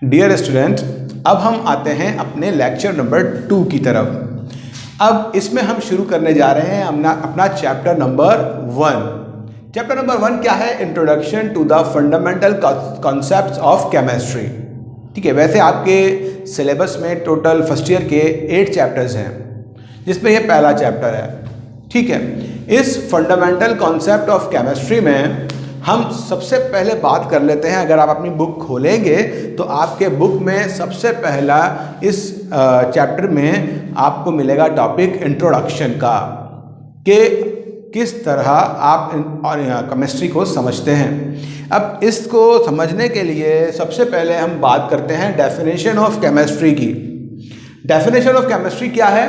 Dear student, अब हम आते हैं अपने लेक्चर नंबर 2 की तरफ। अब इसमें हम शुरू करने जा रहे हैं अपना चैप्टर नंबर 1। चैप्टर नंबर 1 क्या है? Introduction to the fundamental concepts of chemistry. ठीक है, वैसे आपके सिलेबस में टोटल फर्स्ट ईयर के 8 चैप्टर्स हैं, जिसमें ये पहला चैप्टर है। ठीक है, इस फंडामेंटल कॉन्सेप्ट ऑफ केमिस्ट्री में हम सबसे पहले बात कर लेते हैं। अगर आप अपनी बुक खोलेंगे तो आपके बुक में सबसे पहला इस चैप्टर में आपको मिलेगा टॉपिक इंट्रोडक्शन का, कि किस तरह आप केमिस्ट्री को समझते हैं। अब इसको समझने के लिए सबसे पहले हम बात करते हैं डेफिनेशन ऑफ केमिस्ट्री की। डेफिनेशन ऑफ केमिस्ट्री क्या है?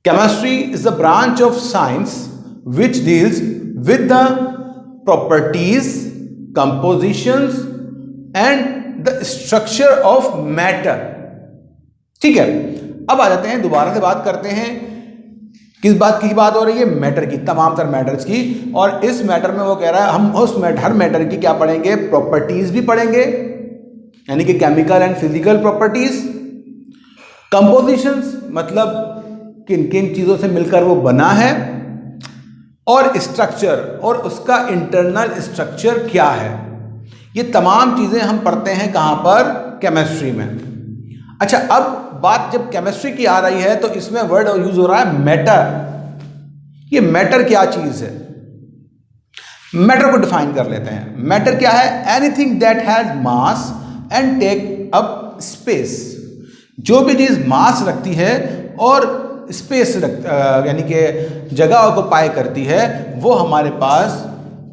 Chemistry is the branch of science which deals with the properties, compositions and the structure of matter। ठीक है, अब आ जाते हैं, दोबारा से बात करते हैं किस बात की बात हो रही है? मैटर की, तमाम तर मैटर्स की। और इस मैटर में वो कह रहा है हम उस हर मैटर की क्या पढ़ेंगे? प्रॉपर्टीज भी पढ़ेंगे, यानी कि chemical and physical properties. Compositions मतलब किन किन चीजों से मिलकर वो बना है, और स्ट्रक्चर और उसका इंटरनल स्ट्रक्चर क्या है। ये तमाम चीज़ें हम पढ़ते हैं कहाँ पर? केमिस्ट्री में। अच्छा, अब बात जब केमिस्ट्री की आ रही है तो इसमें वर्ड यूज हो रहा है मैटर। ये मैटर क्या चीज़ है? मैटर को डिफाइन कर लेते हैं। मैटर क्या है? Anything that has mass and take up space. जो भी चीज़ मास रखती है और स्पेस यानी कि जगह को पाए करती है, वो हमारे पास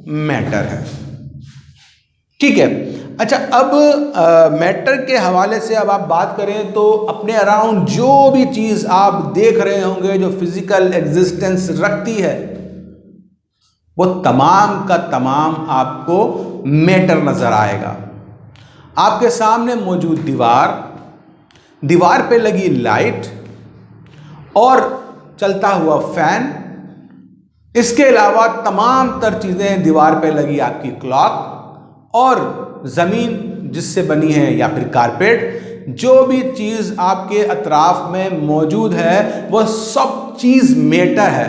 मैटर है। ठीक है, अच्छा, अब मैटर के हवाले से अब आप बात करें तो अपने अराउंड जो भी चीज़ आप देख रहे होंगे जो फिजिकल एग्जिस्टेंस रखती है, वो तमाम का तमाम आपको मैटर नजर आएगा। आपके सामने मौजूद दीवार पे लगी लाइट और चलता हुआ फैन, इसके अलावा तमाम तर चीज़ें, दीवार पे लगी आपकी क्लॉक और ज़मीन जिससे बनी है या फिर कारपेट, जो भी चीज़ आपके अतराफ में मौजूद है वो सब चीज़ मैटर है।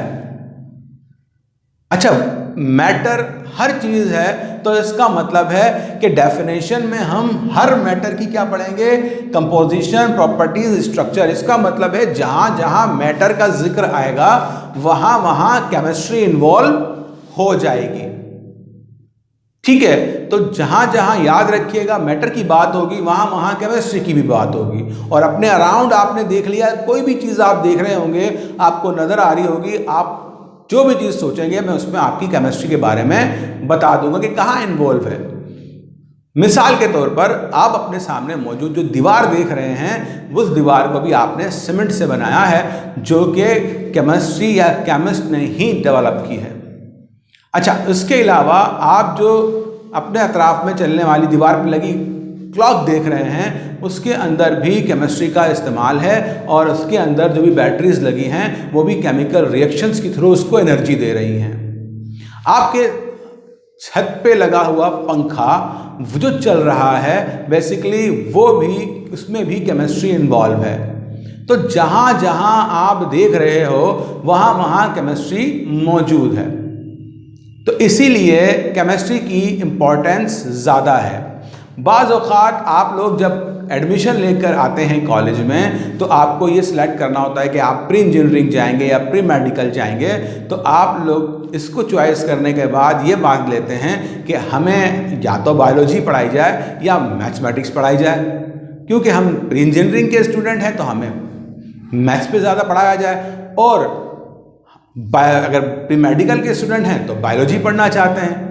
अच्छा, मैटर हर चीज़ है, तो इसका मतलब है कि डेफिनेशन में हम हर मैटर की क्या पढ़ेंगे? Composition, properties, structure. इसका मतलब है जहां जहां मैटर का जिक्र आएगा वहां वहां केमिस्ट्री इन्वॉल्व हो जाएगी। ठीक है, तो जहां जहां याद रखिएगा मैटर की बात होगी वहां वहां केमिस्ट्री की भी बात होगी। और अपने अराउंड आपने देख लिया, कोई भी चीज़ आप देख रहे होंगे, आपको नज़र आ रही होगी, आप जो भी चीज़ सोचेंगे मैं उसमें आपकी केमिस्ट्री के बारे में बता दूंगा कि कहाँ इन्वॉल्व है। मिसाल के तौर पर आप अपने सामने मौजूद जो दीवार देख रहे हैं, उस दीवार को भी आपने सीमेंट से बनाया है, जो कि केमिस्ट्री या केमिस्ट ने ही डेवलप की है। अच्छा, इसके अलावा आप जो अपने अतराफ में चलने वाली दीवार पर लगी क्लॉक देख रहे हैं, उसके अंदर भी केमिस्ट्री का इस्तेमाल है, और उसके अंदर जो भी बैटरीज लगी हैं वो भी केमिकल रिएक्शंस के थ्रू उसको एनर्जी दे रही हैं। आपके छत पे लगा हुआ पंखा जो चल रहा है, बेसिकली वो भी, उसमें भी केमिस्ट्री इन्वॉल्व है। तो जहाँ जहाँ आप देख रहे हो वहाँ वहाँ केमिस्ट्री मौजूद है। तो इसीलिए केमिस्ट्री की इम्पोर्टेंस ज़्यादा है। बाज़ औक़ात आप लोग जब एडमिशन लेकर आते हैं कॉलेज में, तो आपको ये सिलेक्ट करना होता है कि आप प्री इंजीनियरिंग जाएंगे या प्री मेडिकल जाएंगे। तो आप लोग इसको चॉइस करने के बाद ये बात लेते हैं कि हमें या तो बायोलॉजी पढ़ाई जाए या मैथमेटिक्स पढ़ाई जाए, क्योंकि हम प्री इंजीनियरिंग के स्टूडेंट हैं तो हमें मैथ्स पे ज़्यादा पढ़ाया जाए, और अगर प्री मेडिकल के स्टूडेंट हैं तो बायोलॉजी पढ़ना चाहते हैं।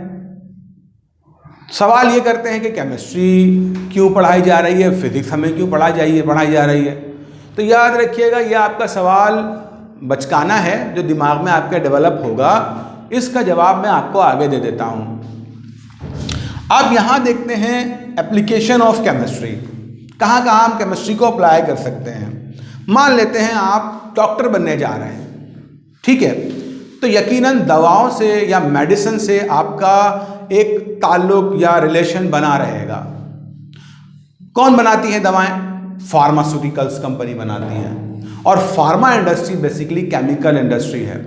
सवाल ये करते हैं कि केमिस्ट्री क्यों पढ़ाई जा रही है, फिजिक्स हमें क्यों पढ़ाई जा रही है। तो याद रखिएगा, ये आपका सवाल बचकाना है जो दिमाग में आपके डेवलप होगा। इसका जवाब मैं आपको आगे दे देता हूँ। अब यहाँ देखते हैं एप्लीकेशन ऑफ केमिस्ट्री, कहाँ कहाँ हम केमिस्ट्री को अप्लाई कर सकते हैं। मान लेते हैं आप डॉक्टर बनने जा रहे हैं, ठीक है, तो यकीनन दवाओं से या मेडिसिन से आपका एक ताल्लुक या रिलेशन बना रहेगा। कौन बनाती है दवाएं? फार्मास्यूटिकल्स कंपनी बनाती है। और pharma industry basically chemical industry है।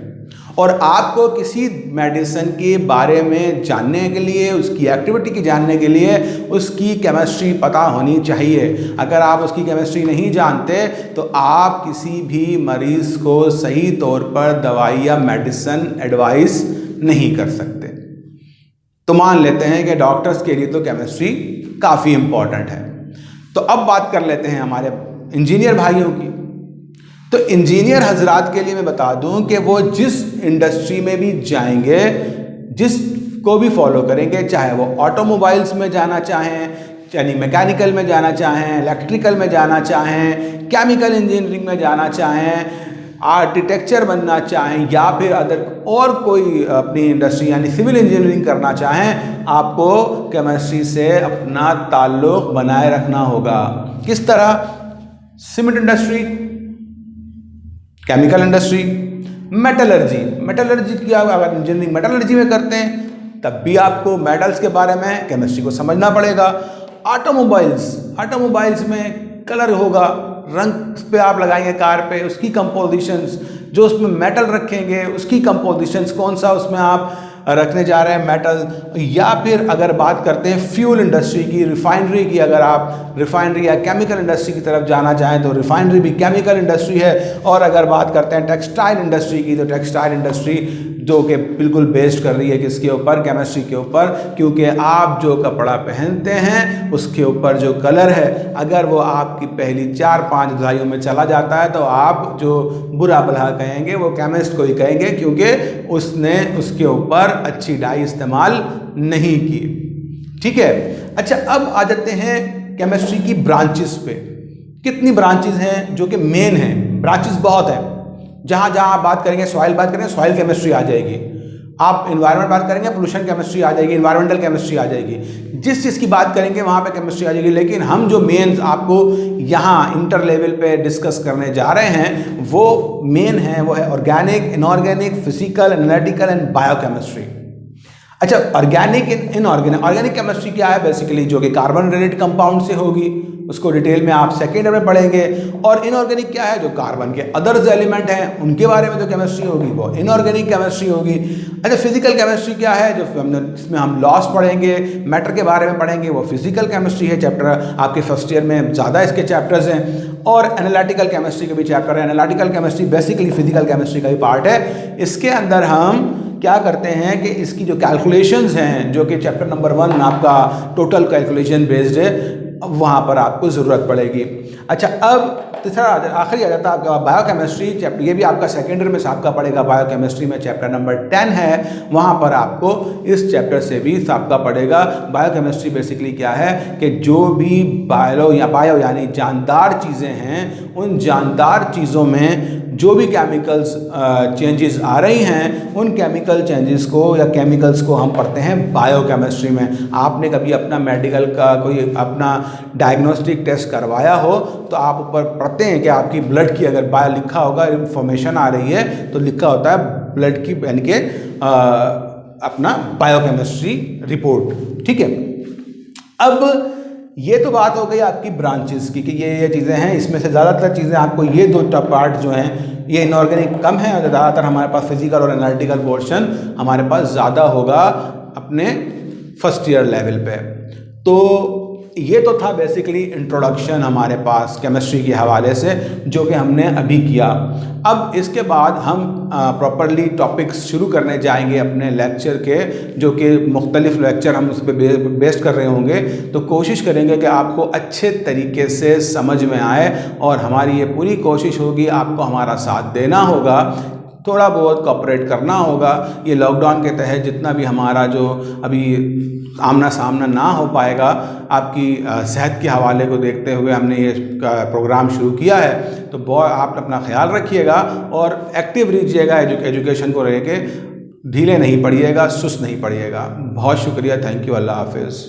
और आपको किसी मेडिसिन के बारे में जानने के लिए, उसकी एक्टिविटी की जानने के लिए उसकी केमिस्ट्री पता होनी चाहिए। अगर आप उसकी केमिस्ट्री नहीं जानते तो आप किसी भी मरीज़ को सही तौर पर दवाई या मेडिसिन एडवाइस नहीं कर सकते। तो मान लेते हैं कि डॉक्टर्स के लिए तो केमिस्ट्री काफ़ी इम्पॉर्टेंट है। तो अब बात कर लेते हैं हमारे इंजीनियर भाइयों की। तो इंजीनियर हजरात के लिए मैं बता दूं कि वो जिस इंडस्ट्री में भी जाएंगे, जिसको भी फॉलो करेंगे, चाहे वो ऑटोमोबाइल्स में जाना चाहें, यानी मैकेनिकल में जाना चाहें, इलेक्ट्रिकल में जाना चाहें, केमिकल इंजीनियरिंग में जाना चाहें, आर्किटेक्चर बनना चाहें, या फिर अदर और कोई अपनी इंडस्ट्री यानी सिविल इंजीनियरिंग करना चाहें, आपको केमिस्ट्री से अपना ताल्लुक़ बनाए रखना होगा। किस तरह? Cement industry, chemical industry, metallurgy की अगर इंजीनियरिंग मेटलर्जी में करते हैं तब भी आपको मेटल्स के बारे में केमिस्ट्री को समझना पड़ेगा। ऑटोमोबाइल्स में कलर होगा, रंग पे आप लगाएंगे कार पे, उसकी कंपोजिशंस, जो उसमें मेटल रखेंगे उसकी कंपोजिशंस, कौन सा उसमें आप रखने जा रहे हैं मेटल। या फिर अगर बात करते हैं फ्यूल इंडस्ट्री की, रिफाइनरी की, अगर आप रिफाइनरी या केमिकल इंडस्ट्री की तरफ जाना चाहें तो रिफाइनरी भी केमिकल इंडस्ट्री है। और अगर बात करते हैं टेक्सटाइल इंडस्ट्री की, तो टेक्सटाइल इंडस्ट्री जो कि बिल्कुल बेस्ड कर रही है किसके ऊपर? केमिस्ट्री के ऊपर। क्योंकि आप जो कपड़ा पहनते हैं उसके ऊपर जो कलर है, अगर वो आपकी पहली 4-5 धुलाइयों में चला जाता है तो आप जो बुरा भला कहेंगे वो केमिस्ट को ही कहेंगे, क्योंकि उसने उसके ऊपर अच्छी डाई इस्तेमाल नहीं की। ठीक है। अच्छा, अब आ जाते हैं केमिस्ट्री की ब्रांचेस पे। कितनी ब्रांचेस हैं जो कि मेन हैं? ब्रांचेस बहुत हैं। जहाँ जहाँ आप बात करेंगे, सॉइल बात करेंगे, सॉइल केमिस्ट्री आ जाएगी। आप इन्वायरमेंट बात करेंगे, पोल्यूशन केमिस्ट्री आ जाएगी, इन्वायरमेंटल केमिस्ट्री आ जाएगी। जिस चीज़ की बात करेंगे वहाँ पे केमिस्ट्री आ जाएगी। लेकिन हम जो मेन आपको यहाँ इंटर लेवल पे डिस्कस करने जा रहे हैं वो मेन है, वो है organic, inorganic, physical, analytical and biochemistry. अच्छा, ऑर्गेनिक इनऑर्गेनिक केमिस्ट्री क्या है? बेसिकली जो कि कार्बन रिलेटेड कंपाउंड से होगी, उसको डिटेल में आप सेकेंड में पढ़ेंगे। और इनऑर्गेनिक क्या है? जो कार्बन के अदर्स एलिमेंट हैं उनके बारे में जो केमिस्ट्री होगी वो इनऑर्गेनिक केमिस्ट्री होगी। अच्छा, फिजिकल केमिस्ट्री क्या है? जो इसमें हम लॉस पढ़ेंगे, मैटर के बारे में पढ़ेंगे, वो फिजिकल केमिस्ट्री है। चैप्टर आपके फर्स्ट ईयर में ज़्यादा इसके चैप्टर्स हैं। और एनालिटिकल केमिस्ट्री के भी चैप्टर है। Analytical chemistry basically physical chemistry का ही पार्ट है। इसके अंदर हम क्या करते हैं कि इसकी जो कैलकुलेशंस हैं, जो कि चैप्टर नंबर 1 आपका टोटल कैलकुलेशन बेस्ड है, वहाँ पर आपको ज़रूरत पड़ेगी। अच्छा, अब तीसरा आखिरी आ जाता है आपका बायोकेमिस्ट्री चैप्टर। ये भी आपका सेकेंड ईयर में साबका पड़ेगा। बायोकेमिस्ट्री में चैप्टर नंबर 10 है, वहाँ पर आपको इस चैप्टर से भी साबका पड़ेगा। बायोकेमिस्ट्री बेसिकली क्या है कि जो भी बायो यानी जानदार चीज़ें हैं, उन जानदार चीज़ों में जो भी केमिकल्स चेंजेस आ रही हैं, उन केमिकल चेंजेस को या केमिकल्स को हम पढ़ते हैं बायोकेमिस्ट्री में। आपने कभी अपना मेडिकल का कोई अपना डायग्नोस्टिक टेस्ट करवाया हो तो आप ऊपर पढ़ते हैं कि आपकी ब्लड की अगर बायो लिखा होगा, इंफॉर्मेशन आ रही है तो लिखा होता है ब्लड की यानी कि अपना बायोकेमिस्ट्री रिपोर्ट। ठीक है। अब ये तो बात हो गई आपकी ब्रांचेस की कि ये चीज़ें हैं। इसमें से ज़्यादातर चीज़ें आपको ये दो पार्ट जो हैं ये इनऑर्गेनिक कम है, और ज़्यादातर हमारे पास फिजिकल और एनालिटिकल पोर्शन हमारे पास ज़्यादा होगा अपने फर्स्ट ईयर लेवल पे। तो ये तो था बेसिकली इंट्रोडक्शन हमारे पास केमिस्ट्री के हवाले से, जो कि हमने अभी किया। अब इसके बाद हम प्रॉपरली टॉपिक्स शुरू करने जाएंगे अपने लेक्चर के, जो कि मुख्तलिफ लेक्चर हम उस पर बेस्ड कर रहे होंगे। तो कोशिश करेंगे कि आपको अच्छे तरीके से समझ में आए, और हमारी ये पूरी कोशिश होगी आपको हमारा साथ देना होगा, थोड़ा बहुत कोऑपरेट करना होगा। ये लॉकडाउन के तहत जितना भी हमारा जो अभी आमना सामना ना हो पाएगा, आपकी सेहत के हवाले को देखते हुए हमने ये प्रोग्राम शुरू किया है। तो बहुत आप अपना ख्याल रखिएगा और एक्टिव रहिएगा, एजुकेशन को लेके ढीले नहीं पड़िएगा, सुस्त नहीं पड़िएगा। बहुत शुक्रिया, थैंक यू, अल्लाह हाफिज़।